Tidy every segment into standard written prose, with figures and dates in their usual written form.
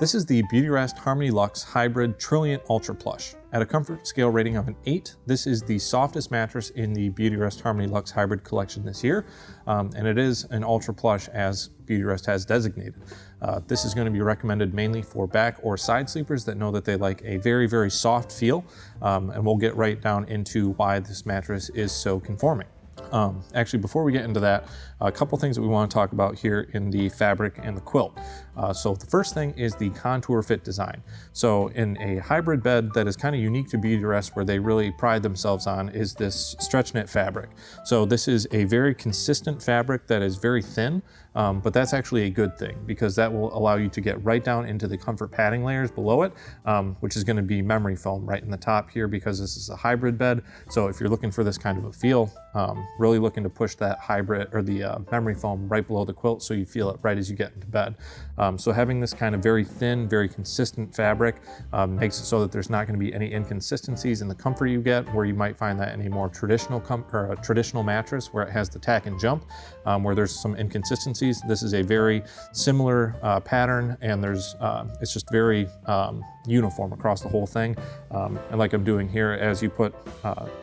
This is the Beautyrest Harmony Luxe Hybrid Trilliant Ultra Plush. At a comfort scale rating of an 8, this is the softest mattress in the Beautyrest Harmony Luxe Hybrid collection this year, and it is an Ultra Plush as Beautyrest has designated. This is going to be recommended mainly for back or side sleepers that know that they like a very, very soft feel, and we'll get right down into why this mattress is so conforming. Actually, before we get into that, a couple things that we want to talk about here in the fabric and the quilt. So the first thing is the contour fit design. So in a hybrid bed that is kind of unique to Beautyrest, where they really pride themselves on, is this stretch knit fabric. So this is a very consistent fabric that is very thin, but that's actually a good thing because that will allow you to get right down into the comfort padding layers below it, which is going to be memory foam right in the top here because this is a hybrid bed. So if you're looking for this kind of a feel, really looking to push that hybrid or the memory foam right below the quilt so you feel it right as you get into bed. So having this kind of very thin, very consistent fabric makes it so that there's not going to be any inconsistencies in the comfort you get, where you might find that in a more traditional traditional mattress where it has the tack and jump, where there's some inconsistencies. This is a very similar pattern, and it's just very uniform across the whole thing. And like I'm doing here, as you put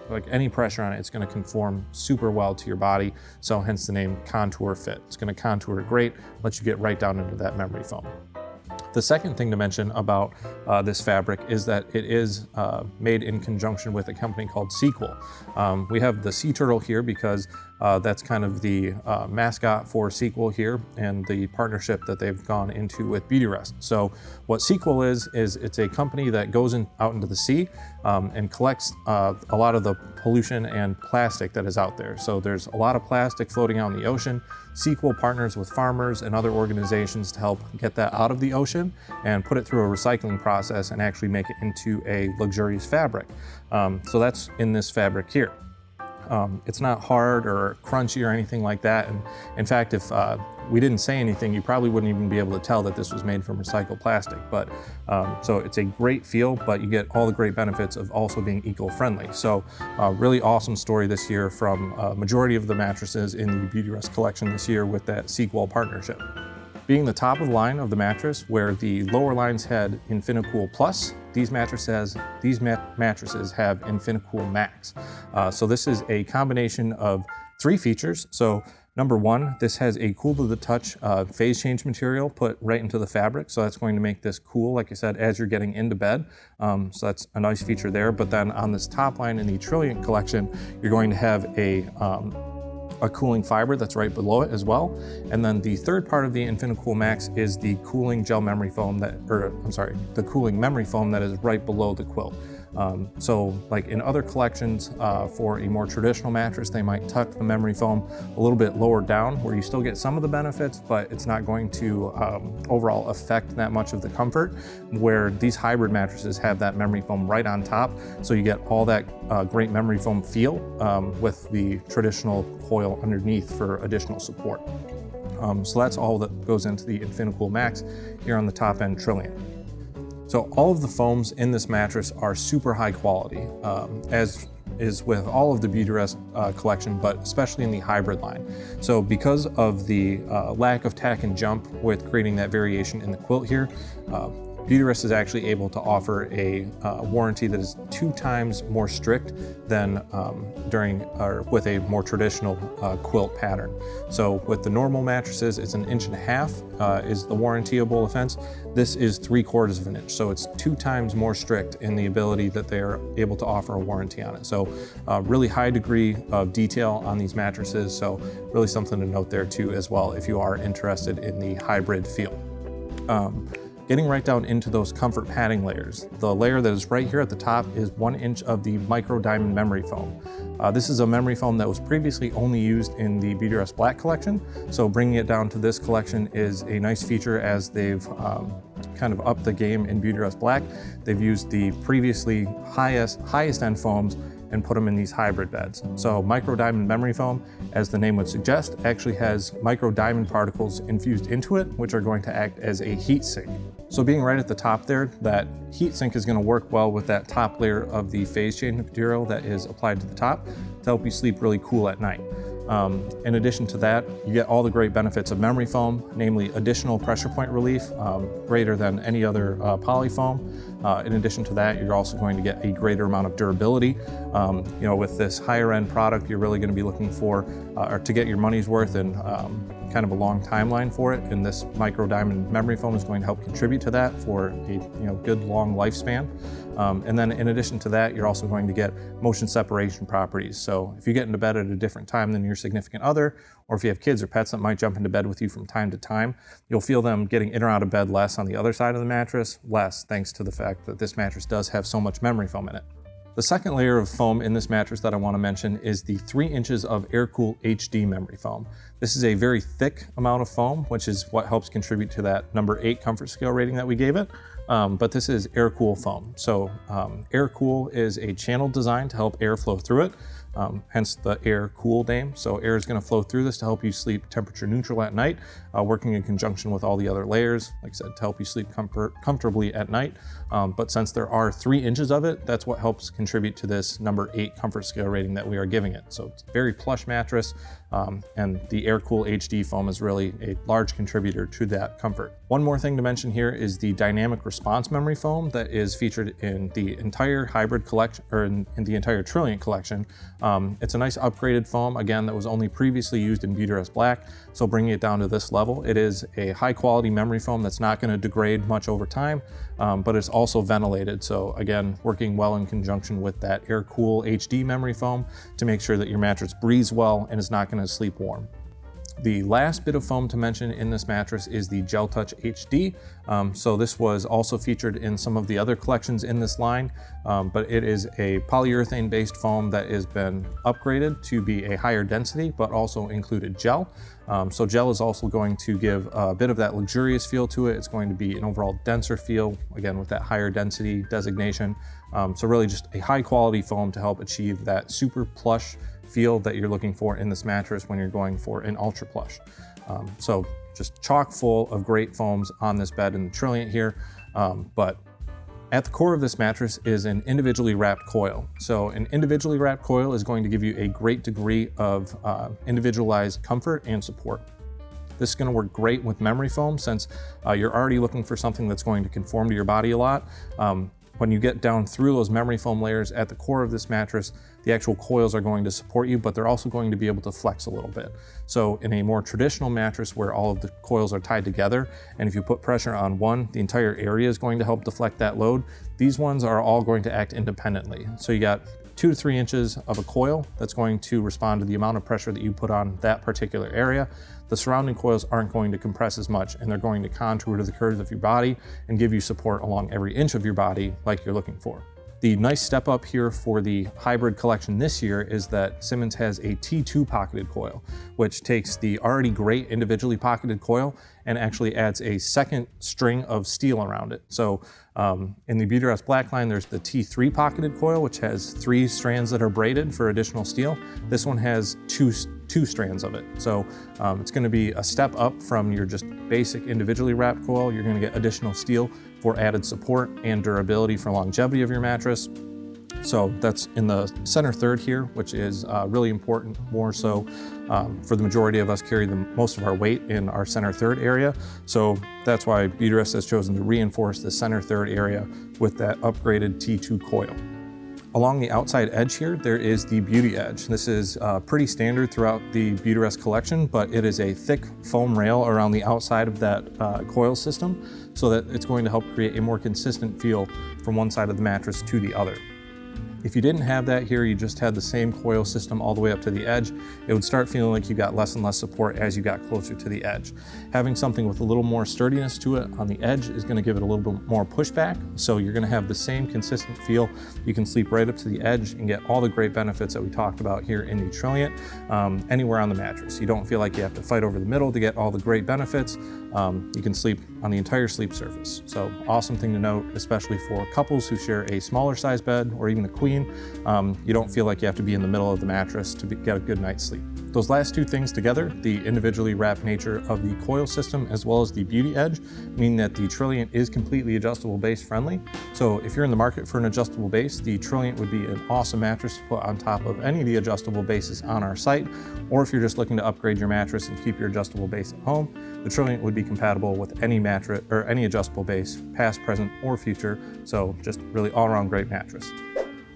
like any pressure on it, it's going to conform super well to your body. So hence the name Contour Fit. It's going to contour it great, let you get right down into that memory foam. The second thing to mention about this fabric is that it is made in conjunction with a company called Sequel. We have the sea turtle here because that's kind of the mascot for Sequel here and the partnership that they've gone into with Beautyrest. So what Sequel is it's a company that goes out into the sea and collects a lot of the pollution and plastic that is out there. So there's a lot of plastic floating out in the ocean. Sequel partners with farmers and other organizations to help get that out of the ocean and put it through a recycling process and actually make it into a luxurious fabric. So that's in this fabric here. It's not hard or crunchy or anything like that. And in fact, if we didn't say anything, you probably wouldn't even be able to tell that this was made from recycled plastic. But so it's a great feel, but you get all the great benefits of also being eco-friendly. So really awesome story this year from a majority of the mattresses in the Beautyrest collection this year with that Sequel partnership. Being the top of the line of the mattress, where the lower lines had Infinicool Plus, these mattresses have Infinicool Max. So this is a combination of 3 features. So number 1, this has a cool to the touch phase change material put right into the fabric. So that's going to make this cool, like I said, as you're getting into bed. So that's a nice feature there. But then on this top line in the Trilliant collection, you're going to have a cooling fiber that's right below it as well. And then the third part of the Infinicool Max is the cooling gel memory foam the cooling memory foam that is right below the quilt. So like in other collections for a more traditional mattress, they might tuck the memory foam a little bit lower down where you still get some of the benefits, but it's not going to overall affect that much of the comfort, where these hybrid mattresses have that memory foam right on top. So you get all that great memory foam feel with the traditional coil underneath for additional support. So that's all that goes into the Infinicool Max here on the top end Trilliant. So all of the foams in this mattress are super high quality, as is with all of the Beautyrest collection, but especially in the hybrid line. So because of the lack of tack and jump with creating that variation in the quilt here, Beautyrest is actually able to offer a warranty that is 2 times more strict than with a more traditional quilt pattern. So with the normal mattresses, it's 1.5 inches is the warrantyable offense. This is 3/4 of an inch. So it's 2 times more strict in the ability that they are able to offer a warranty on it. So really high degree of detail on these mattresses. So really something to note there too as well if you are interested in the hybrid feel. Getting right down into those comfort padding layers. The layer that is right here at the top is 1 inch of the micro diamond memory foam. This is a memory foam that was previously only used in the Beautyrest Black collection. So bringing it down to this collection is a nice feature as they've kind of upped the game in Beautyrest Black. They've used the previously highest end foams and put them in these hybrid beds. So micro diamond memory foam, as the name would suggest, actually has micro diamond particles infused into it, which are going to act as a heat sink. So being right at the top there, that heat sink is going to work well with that top layer of the phase change material that is applied to the top to help you sleep really cool at night. In addition to that, you get all the great benefits of memory foam, namely additional pressure point relief, greater than any other poly foam. In addition to that, you're also going to get a greater amount of durability. With this higher end product, you're really going to be looking for, or to get your money's worth and kind of a long timeline for it. And this micro diamond memory foam is going to help contribute to that for a good long lifespan. And then in addition to that, you're also going to get motion separation properties. So if you get into bed at a different time than your significant other, or if you have kids or pets that might jump into bed with you from time to time, you'll feel them getting in or out of bed less on the other side of the mattress, less thanks to the fact that this mattress does have so much memory foam in it. The second layer of foam in this mattress that I want to mention is the 3 inches of Aircool HD memory foam. This is a very thick amount of foam, which is what helps contribute to that number 8 comfort scale rating that we gave it. But this is Aircool foam. So Aircool is a channel designed to help air flow through it, hence the Aircool name. So air is going to flow through this to help you sleep temperature neutral at night, working in conjunction with all the other layers, like I said, to help you sleep comfortably at night. But since there are 3 inches of it, that's what helps contribute to this number 8 comfort scale rating that we are giving it. So it's a very plush mattress, and the Aircool HD foam is really a large contributor to that comfort. One more thing to mention here is the dynamic response memory foam that is featured in the entire hybrid collection, or in the entire Trilliant collection. It's a nice upgraded foam, again, that was only previously used in Beautyrest Black, so bringing it down to this level. It is a high quality memory foam that's not going to degrade much over time, but it's also ventilated. So again, working well in conjunction with that Aircool HD memory foam to make sure that your mattress breathes well and is not going to sleep warm. The last bit of foam to mention in this mattress is the Gel Touch HD. So this was also featured in some of the other collections in this line, but it is a polyurethane based foam that has been upgraded to be a higher density, but also included gel. So gel is also going to give a bit of that luxurious feel to it. It's going to be an overall denser feel, again with that higher density designation. So really just a high quality foam to help achieve that super plush feel that you're looking for in this mattress when you're going for an ultra plush. So just chock full of great foams on this bed in the Trilliant here. But at the core of this mattress is an individually wrapped coil. So an individually wrapped coil is going to give you a great degree of individualized comfort and support. This is going to work great with memory foam since you're already looking for something that's going to conform to your body a lot. When you get down through those memory foam layers at the core of this mattress, the actual coils are going to support you, but they're also going to be able to flex a little bit. So in a more traditional mattress where all of the coils are tied together, and if you put pressure on one, the entire area is going to help deflect that load. These ones are all going to act independently. So you got 2 to 3 inches of a coil that's going to respond to the amount of pressure that you put on that particular area. The surrounding coils aren't going to compress as much, and they're going to contour to the curves of your body and give you support along every inch of your body like you're looking for. The nice step up here for the hybrid collection this year is that Simmons has a T2 pocketed coil, which takes the already great individually pocketed coil and actually adds a second string of steel around it. So in the Beautyrest Black line, there's the T3 pocketed coil, which has 3 strands that are braided for additional steel. This one has two strands of it. So it's going to be a step up from your just basic individually wrapped coil. You're going to get additional steel for added support and durability for longevity of your mattress. So that's in the center third here, which is really important, more so for the majority of us carry most of our weight in our center third area. So that's why Beautyrest has chosen to reinforce the center third area with that upgraded T2 coil. Along the outside edge here, there is the Beauty Edge. This is pretty standard throughout the Beautyrest collection, but it is a thick foam rail around the outside of that coil system so that it's going to help create a more consistent feel from one side of the mattress to the other. If you didn't have that here, you just had the same coil system all the way up to the edge, it would start feeling like you got less and less support as you got closer to the edge. Having something with a little more sturdiness to it on the edge is going to give it a little bit more pushback, so you're going to have the same consistent feel. You can sleep right up to the edge and get all the great benefits that we talked about here in the Trilliant anywhere on the mattress. You don't feel like you have to fight over the middle to get all the great benefits. You can sleep on the entire sleep surface. So awesome thing to note, especially for couples who share a smaller size bed or even a queen. You don't feel like you have to be in the middle of the mattress to get a good night's sleep. Those last two things together, the individually wrapped nature of the coil system as well as the Beauty Edge, mean that the Trilliant is completely adjustable base friendly. So if you're in the market for an adjustable base, the Trilliant would be an awesome mattress to put on top of any of the adjustable bases on our site. Or if you're just looking to upgrade your mattress and keep your adjustable base at home, the Trilliant would be compatible with any mattress or any adjustable base, past, present, or future. So just really all-around great mattress.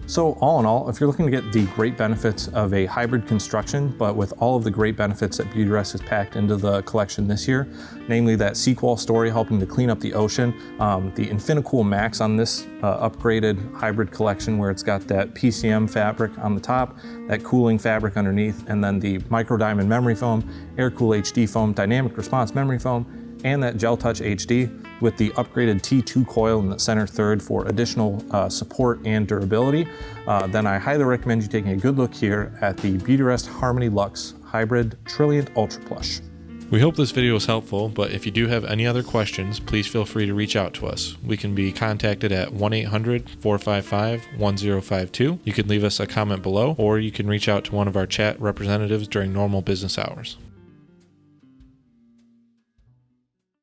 So all in all, if you're looking to get the great benefits of a hybrid construction, but with all of the great benefits that Beautyrest has packed into the collection this year, namely that sequel story helping to clean up the ocean, the Infinicool Max on this upgraded hybrid collection where it's got that PCM fabric on the top, that cooling fabric underneath, and then the micro diamond memory foam, Aircool HD foam, dynamic response memory foam, and that Gel Touch HD with the upgraded T2 coil in the center third for additional support and durability, then I highly recommend you taking a good look here at the Beautyrest Harmony Luxe Hybrid Trilliant Ultra Plush. We hope this video was helpful, but if you do have any other questions, please feel free to reach out to us. We can be contacted at 1-800-455-1052. You can leave us a comment below, or you can reach out to one of our chat representatives during normal business hours.